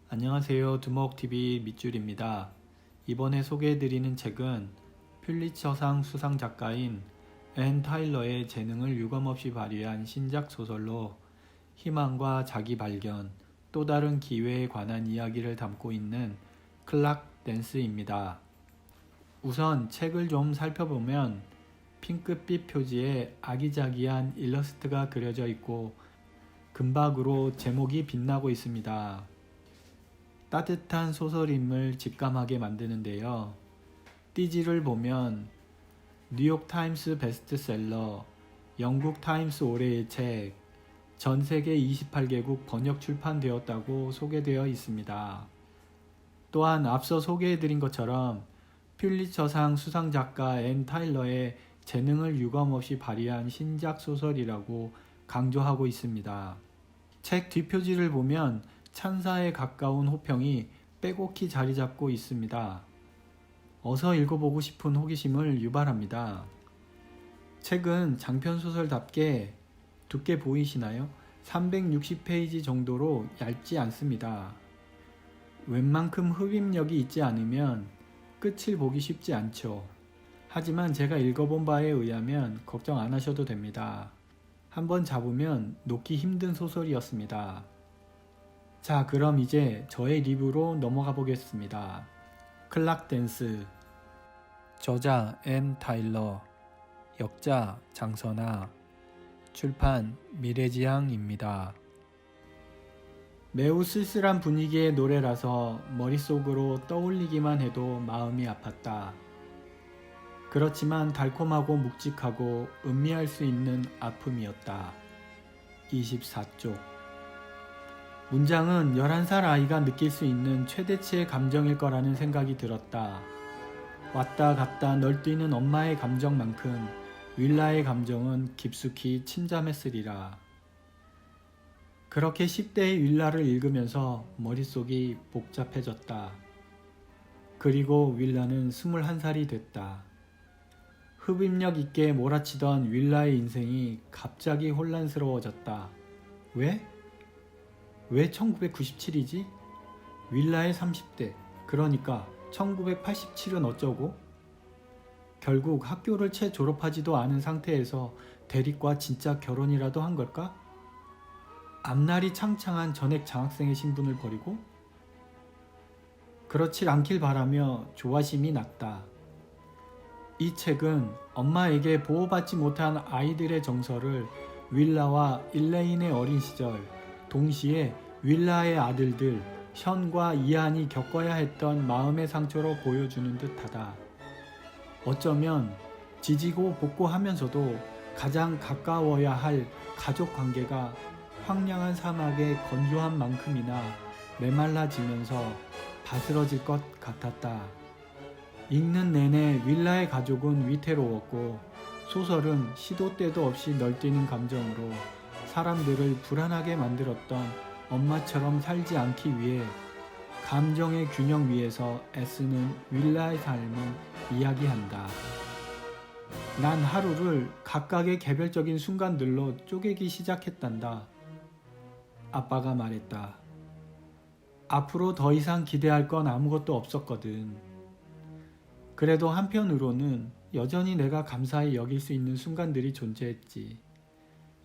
안녕하세요. 두목TV 밑줄입니다. 이번에 소개해드리는 책은 퓰리처상 수상 작가인 앤 타일러의 재능을 유감없이 발휘한 신작 소설로 희망과 자기 발견, 또 다른 기회에 관한 이야기를 담고 있는 클락 댄스입니다. 우선 책을 좀 살펴보면 핑크빛 표지에 아기자기한 일러스트가 그려져 있고 금박으로 제목이 빛나고 있습니다. 따뜻한 소설임을 직감하게 만드는데요. 띠지를 보면 뉴욕타임스 베스트셀러, 영국 타임스 올해의 책, 전 세계 28개국 번역 출판되었다고 소개되어 있습니다. 또한 앞서 소개해드린 것처럼 퓰리처상 수상작가 앤 타일러의 재능을 유감없이 발휘한 신작 소설이라고 강조하고 있습니다. 책 뒷표지를 보면 찬사에 가까운 호평이 빼곡히 자리 잡고 있습니다. 어서 읽어보고 싶은 호기심을 유발합니다. 책은 장편소설답게 두께 보이시나요? 360페이지 정도로 얇지 않습니다. 웬만큼 흡입력이 있지 않으면 끝을 보기 쉽지 않죠. 하지만 제가 읽어본 바에 의하면 걱정 안 하셔도 됩니다. 한번 잡으면 놓기 힘든 소설이었습니다. 자, 그럼 이제 저의 리뷰로 넘어가 보겠습니다. 클락 댄스, 저자 앤 타일러, 역자 장선아, 출판 미래지향입니다. 매우 쓸쓸한 분위기의 노래라서 머릿속으로 떠올리기만 해도 마음이 아팠다. 그렇지만 달콤하고 묵직하고 음미할 수 있는 아픔이었다. 24쪽. 문장은 11살 아이가 느낄 수 있는 최대치의 감정일 거라는 생각이 들었다. 왔다 갔다 널뛰는 엄마의 감정만큼 윌라의 감정은 깊숙이 침잠했으리라. 그렇게 10대의 윌라를 읽으면서 머릿속이 복잡해졌다. 그리고 윌라는 21살이 됐다. 흡입력 있게 몰아치던 윌라의 인생이 갑자기 혼란스러워졌다. 왜? 왜 1997이지? 윌라의 30대, 그러니까 1987은 어쩌고? 결국 학교를 채 졸업하지도 않은 상태에서 대리과 진짜 결혼이라도 한 걸까? 앞날이 창창한 전액 장학생의 신분을 버리고? 그렇지 않길 바라며 조바심이 났다. 이 책은 엄마에게 보호받지 못한 아이들의 정서를 윌라와 일레인의 어린 시절, 동시에 윌라의 아들들 션과 이안이 겪어야 했던 마음의 상처로 보여주는 듯하다. 어쩌면 지지고 볶고하면서도 가장 가까워야 할 가족 관계가 황량한 사막의 건조한 만큼이나 메말라지면서 바스러질 것 같았다. 읽는 내내 윌라의 가족은 위태로웠고 소설은 시도 때도 없이 널뛰는 감정으로 사람들을 불안하게 만들었던 엄마처럼 살지 않기 위해 감정의 균형 위에서 애쓰는 윌라의 삶을 이야기한다. 난 하루를 각각의 개별적인 순간들로 쪼개기 시작했단다. 아빠가 말했다. 앞으로 더 이상 기대할 건 아무것도 없었거든. 그래도 한편으로는 여전히 내가 감사히 여길 수 있는 순간들이 존재했지.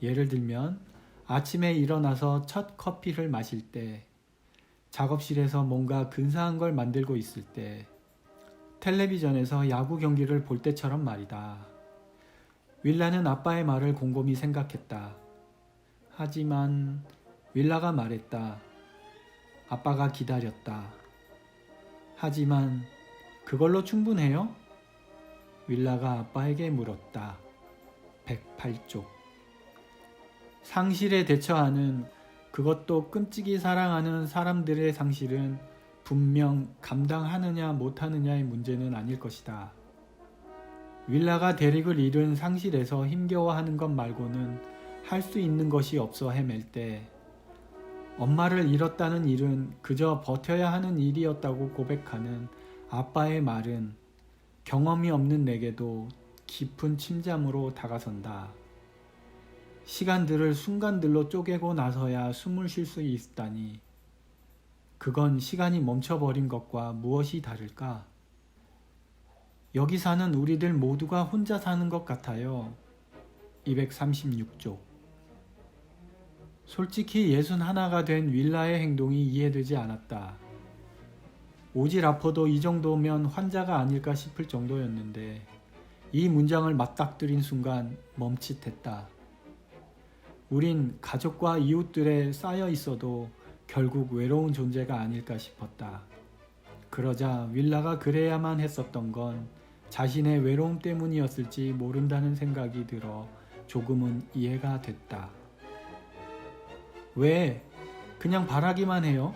예를 들면 아침에 일어나서 첫 커피를 마실 때, 작업실에서 뭔가 근사한 걸 만들고 있을 때, 텔레비전에서 야구 경기를 볼 때처럼 말이다. 윌라는 아빠의 말을 곰곰이 생각했다. 하지만 윌라가 말했다. 아빠가 기다렸다. 하지만 그걸로 충분해요? 윌라가 아빠에게 물었다. 108쪽. 상실에 대처하는, 그것도 끔찍이 사랑하는 사람들의 상실은 분명 감당하느냐 못하느냐의 문제는 아닐 것이다. 윌라가 대릭을 잃은 상실에서 힘겨워하는 것 말고는 할 수 있는 것이 없어 헤맬 때, 엄마를 잃었다는 일은 그저 버텨야 하는 일이었다고 고백하는 아빠의 말은 경험이 없는 내게도 깊은 침잠으로 다가선다. 시간들을 순간들로 쪼개고 나서야 숨을 쉴 수 있다니. 그건 시간이 멈춰버린 것과 무엇이 다를까? 여기 사는 우리들 모두가 혼자 사는 것 같아요. 236쪽. 솔직히 61가 된 윌라의 행동이 이해되지 않았다. 오지 라퍼도 이 정도면 환자가 아닐까 싶을 정도였는데 이 문장을 맞닥뜨린 순간 멈칫했다. 우린 가족과 이웃들에 쌓여 있어도 결국 외로운 존재가 아닐까 싶었다. 그러자 윌라가 그래야만 했었던 건 자신의 외로움 때문이었을지 모른다는 생각이 들어 조금은 이해가 됐다. 왜? 그냥 바라기만 해요?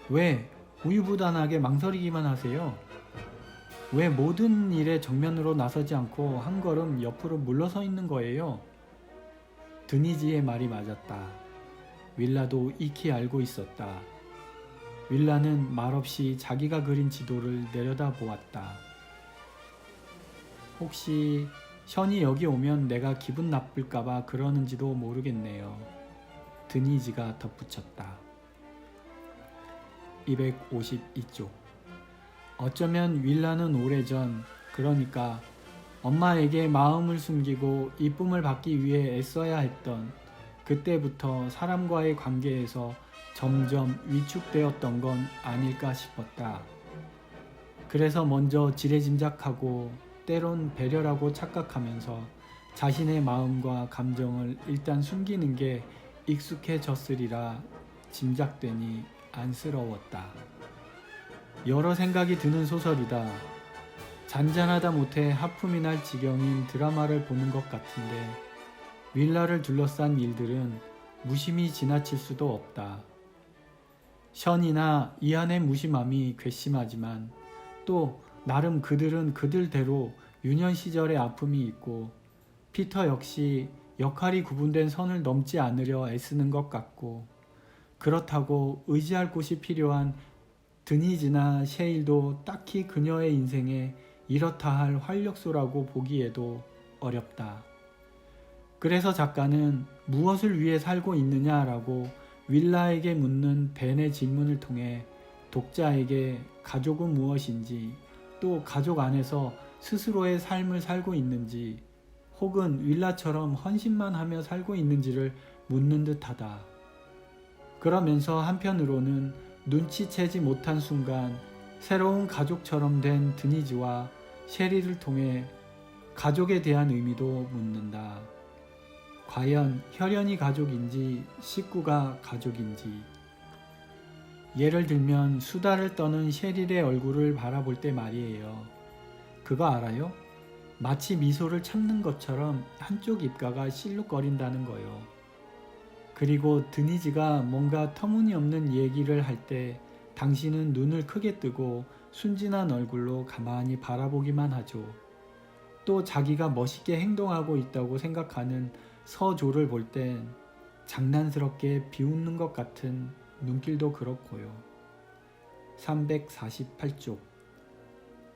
왜? 우유부단하게 망설이기만 하세요? 왜 모든 일에 정면으로 나서지 않고 한 걸음 옆으로 물러서 있는 거예요? 드니지의 말이 맞았다. 윌라도 익히 알고 있었다. 윌라는 말없이 자기가 그린 지도를 내려다 보았다. 혹시 션이 여기 오면 내가 기분 나쁠까봐 그러는지도 모르겠네요. 드니지가 덧붙였다. 252쪽. 어쩌면 윌라는 오래전, 그러니까 엄마에게 마음을 숨기고 이쁨을 받기 위해 애써야 했던 그때부터 사람과의 관계에서 점점 위축되었던 건 아닐까 싶었다. 그래서 먼저 지레짐작하고 때론 배려라고 착각하면서 자신의 마음과 감정을 일단 숨기는 게 익숙해졌으리라 짐작되니 안쓰러웠다. 여러 생각이 드는 소설이다. 잔잔하다 못해 하품이 날 지경인 드라마를 보는 것 같은데 윌라를 둘러싼 일들은 무심히 지나칠 수도 없다. 션이나 이안의 무심함이 괘씸하지만 또 나름 그들은 그들대로 유년 시절의 아픔이 있고 피터 역시 역할이 구분된 선을 넘지 않으려 애쓰는 것 같고 그렇다고 의지할 곳이 필요한 드니즈나 셰일도 딱히 그녀의 인생에 이렇다 할 활력소라고 보기에도 어렵다. 그래서 작가는 무엇을 위해 살고 있느냐라고 윌라에게 묻는 벤의 질문을 통해 독자에게 가족은 무엇인지 또 가족 안에서 스스로의 삶을 살고 있는지 혹은 윌라처럼 헌신만 하며 살고 있는지를 묻는 듯하다. 그러면서 한편으로는 눈치채지 못한 순간 새로운 가족처럼 된 드니즈와 셰리를 통해 가족에 대한 의미도 묻는다. 과연 혈연이 가족인지 식구가 가족인지. 예를 들면 수다를 떠는 셰릴의 얼굴을 바라볼 때 말이에요. 그거 알아요? 마치 미소를 참는 것처럼 한쪽 입가가 실룩거린다는 거요. 그리고 드니즈가 뭔가 터무니없는 얘기를 할 때 당신은 눈을 크게 뜨고 순진한 얼굴로 가만히 바라보기만 하죠. 또 자기가 멋있게 행동하고 있다고 생각하는 서조를 볼 땐 장난스럽게 비웃는 것 같은 눈길도 그렇고요. 348쪽.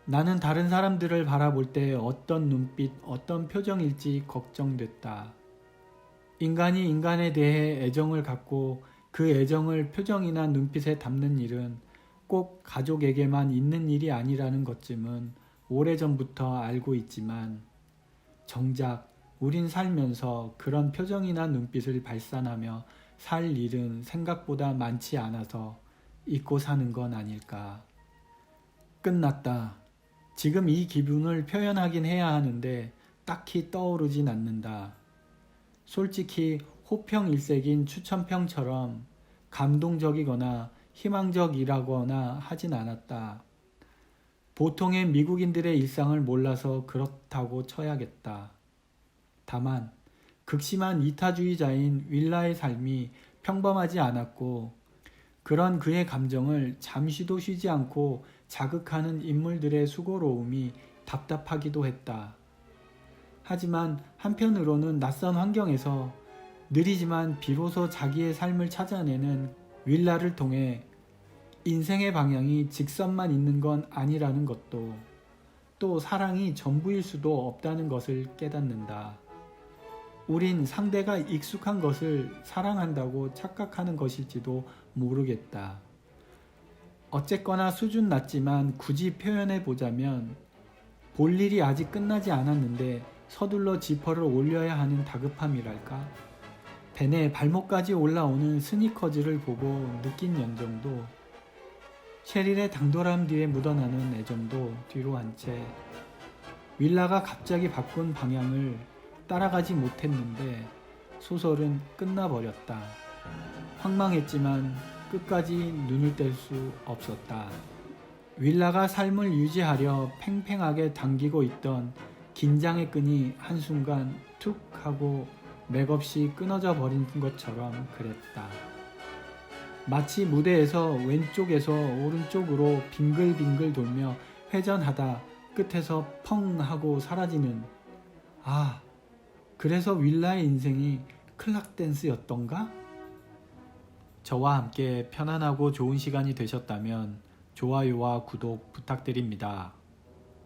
나는 다른 사람들을 바라볼 때 어떤 눈빛, 어떤 표정일지 걱정됐다. 인간이 인간에 대해 애정을 갖고 그 애정을 표정이나 눈빛에 담는 일은 꼭 가족에게만 있는 일이 아니라는 것쯤은 오래전부터 알고 있지만 정작 우린 살면서 그런 표정이나 눈빛을 발산하며 살 일은 생각보다 많지 않아서 잊고 사는 건 아닐까. 끝났다. 지금 이 기분을 표현하긴 해야 하는데 딱히 떠오르진 않는다. 솔직히 호평일색인 추천평처럼 감동적이거나 희망적이라거나 하진 않았다. 보통의 미국인들의 일상을 몰라서 그렇다고 쳐야겠다. 다만 극심한 이타주의자인 윌라의 삶이 평범하지 않았고 그런 그의 감정을 잠시도 쉬지 않고 자극하는 인물들의 수고로움이 답답하기도 했다. 하지만 한편으로는 낯선 환경에서 느리지만 비로소 자기의 삶을 찾아내는 윌라를 통해 인생의 방향이 직선만 있는 건 아니라는 것도 또 사랑이 전부일 수도 없다는 것을 깨닫는다. 우린 상대가 익숙한 것을 사랑한다고 착각하는 것일지도 모르겠다. 어쨌거나 수준 낮지만 굳이 표현해 보자면 볼 일이 아직 끝나지 않았는데 서둘러 지퍼를 올려야 하는 다급함이랄까. 벤의 발목까지 올라오는 스니커즈를 보고 느낀 연정도, 셰릴의 당돌함 뒤에 묻어나는 애정도 뒤로 한 채 윌라가 갑자기 바꾼 방향을 따라가지 못했는데 소설은 끝나버렸다. 황망했지만 끝까지 눈을 뗄 수 없었다. 윌라가 삶을 유지하려 팽팽하게 당기고 있던 긴장의 끈이 한순간 툭 하고 맥없이 끊어져 버린 것처럼 그랬다. 마치 무대에서 왼쪽에서 오른쪽으로 빙글빙글 돌며 회전하다 끝에서 펑 하고 사라지는, 아, 그래서 윌라의 인생이 클락댄스였던가? 저와 함께 편안하고 좋은 시간이 되셨다면 좋아요와 구독 부탁드립니다.